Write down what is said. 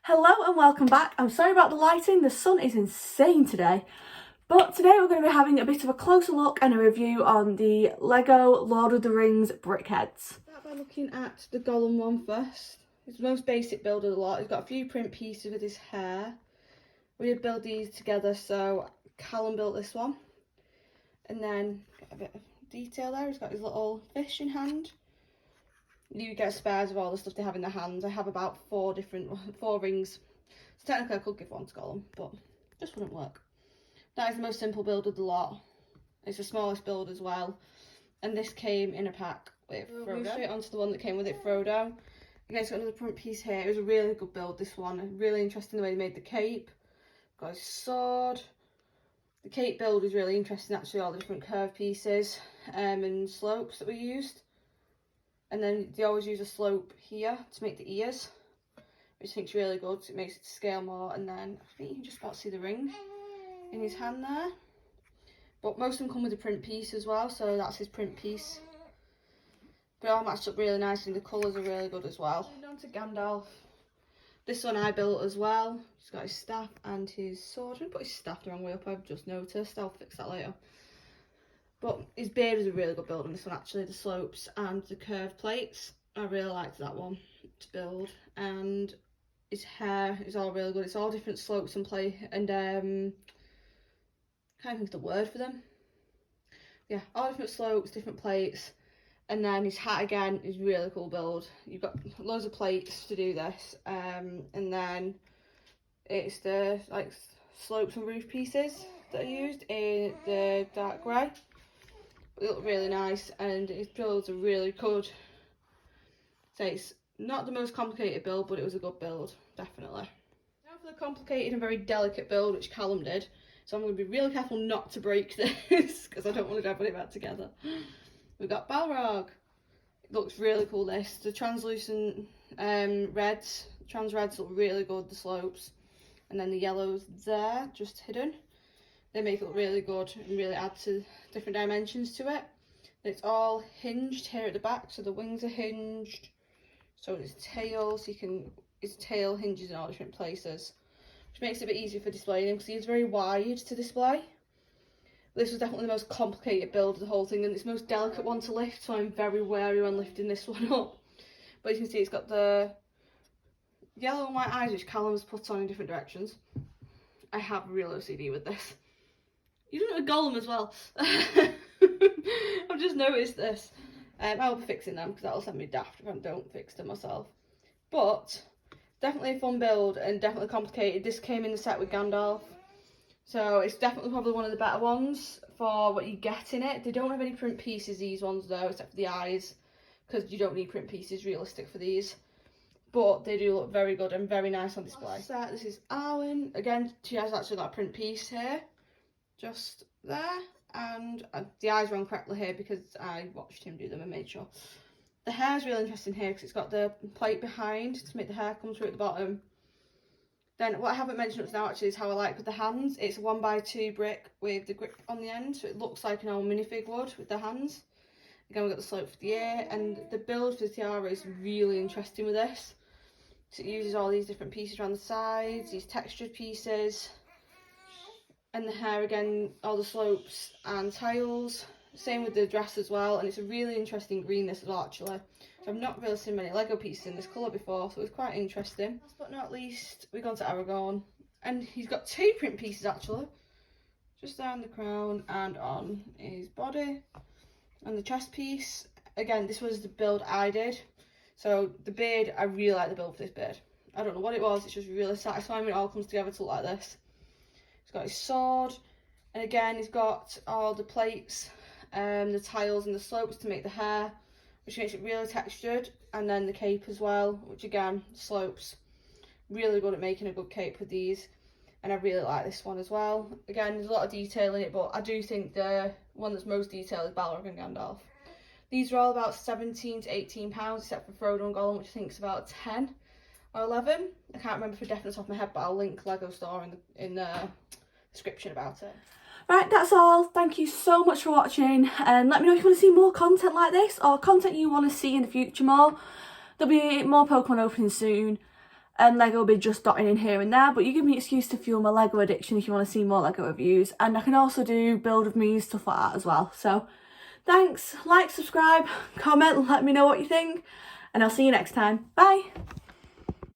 Hello and welcome back. I'm sorry about the lighting, the sun is insane today. But today we're going to be having a bit of a closer look and a review on the Lego Lord of the Rings brickheads. Start by looking at the Gollum one first. It's the most basic build of the lot. He's got a few print pieces with his hair. We did build these together, so Callum built this one. And then got a bit of detail there. He's got his little fish in hand. You get spares of all the stuff they have in their hands. I have about four rings. So technically I could give one to Gollum, but this wouldn't work. That is the most simple build of the lot. It's the smallest build as well. And this came in a pack with Frodo. Move straight onto the one that came with it, Frodo. Again, it's got another print piece here. It was a really good build, this one. Really interesting the way they made the cape. Got his sword. The cape build is really interesting, actually, all the different curved pieces and slopes that we used. And then they always use a slope here to make the ears, which I think is really good. So it makes it scale more. And then I think you can just about see the ring in his hand there. But most of them come with a print piece as well, so that's his print piece. But it all matched up really nicely. The colours are really good as well. Moving on to Gandalf. This one I built as well. He's got his staff and his sword. I put his staff the wrong way up, I've just noticed. I'll fix that later. But his beard is a really good build on this one, actually. The slopes and the curved plates. I really liked that one to build. And his hair is all really good. It's all different slopes and can't think of the word for them. Yeah, all different slopes, different plates. And then his hat again is really cool build. You've got loads of plates to do this. And then it's the slopes and roof pieces that are used in the dark grey. They look really nice, and his builds are really good. So it's not the most complicated build, but it was a good build, definitely. Now for the complicated and very delicate build, which Callum did. So I'm going to be really careful not to break this, because I don't want to put it back together. We've got Balrog. It looks really cool, this. The translucent reds, trans reds look really good, the slopes. And then the yellows there, just hidden. They make it look really good and really add to different dimensions to it. It's all hinged here at the back, so the wings are hinged. So his tail, his tail hinges in all different places, which makes it a bit easier for displaying him because he is very wide to display. This was definitely the most complicated build of the whole thing, and it's the most delicate one to lift, so I'm very wary when lifting this one up. But you can see it's got the yellow and white eyes, which Callum's put on in different directions. I have real OCD with this. You do it with Gollum as well. I've just noticed this. I'll be fixing them because that'll send me daft if I don't fix them myself. But definitely a fun build and definitely complicated. This came in the set with Gandalf. So it's definitely probably one of the better ones for what you get in it. They don't have any print pieces, these ones though, except for the eyes, because you don't need print pieces realistic for these. But they do look very good and very nice on display. This is Arwen. Again, she has actually got a print piece here. Just there, and the eyes are on correctly here because I watched him do them and made sure. The hair is really interesting here because it's got the plate behind to make the hair come through at the bottom. Then what I haven't mentioned up to now actually is how I like with the hands. It's a 1x2 brick with the grip on the end, so it looks like an old minifig would with the hands. Again, we've got the slope for the ear, and the build for the tiara is really interesting with this. So it uses all these different pieces around the sides, these textured pieces. And the hair again, all the slopes and tiles. Same with the dress as well, and it's a really interesting green this as well actually. So I've not really seen many Lego pieces in this colour before, so it was quite interesting. Last but not least, we've gone to Aragorn, and he's got two print pieces actually. Just down the crown and on his body. And the chest piece, again this was the build I did. So the beard, I really like the build for this beard. I don't know what it was, it's just really satisfying when it all comes together to look like this. Got his sword, and again he's got all the plates, the tiles and the slopes to make the hair, which makes it really textured, and then the cape as well, which again slopes. Really good at making a good cape with these, and I really like this one as well. Again, there's a lot of detail in it, but I do think the one that's most detailed is Balrog and Gandalf. These are all about £17 to £18, except for Frodo and Gollum, which I think is about 10 or 11. I can't remember for definite off the top of my head, but I'll link Lego Store in the description about it. Right, that's all. Thank you so much for watching, and let me know if you want to see more content like this or content you want to see in the future more. There'll be more Pokemon opening soon, and Lego will be just dotting in here and there, but you give me an excuse to fuel my Lego addiction if you want to see more Lego reviews, and I can also do build with me, stuff like that as well. So thanks, like, subscribe, comment, let me know what you think, and I'll see you next time. Bye!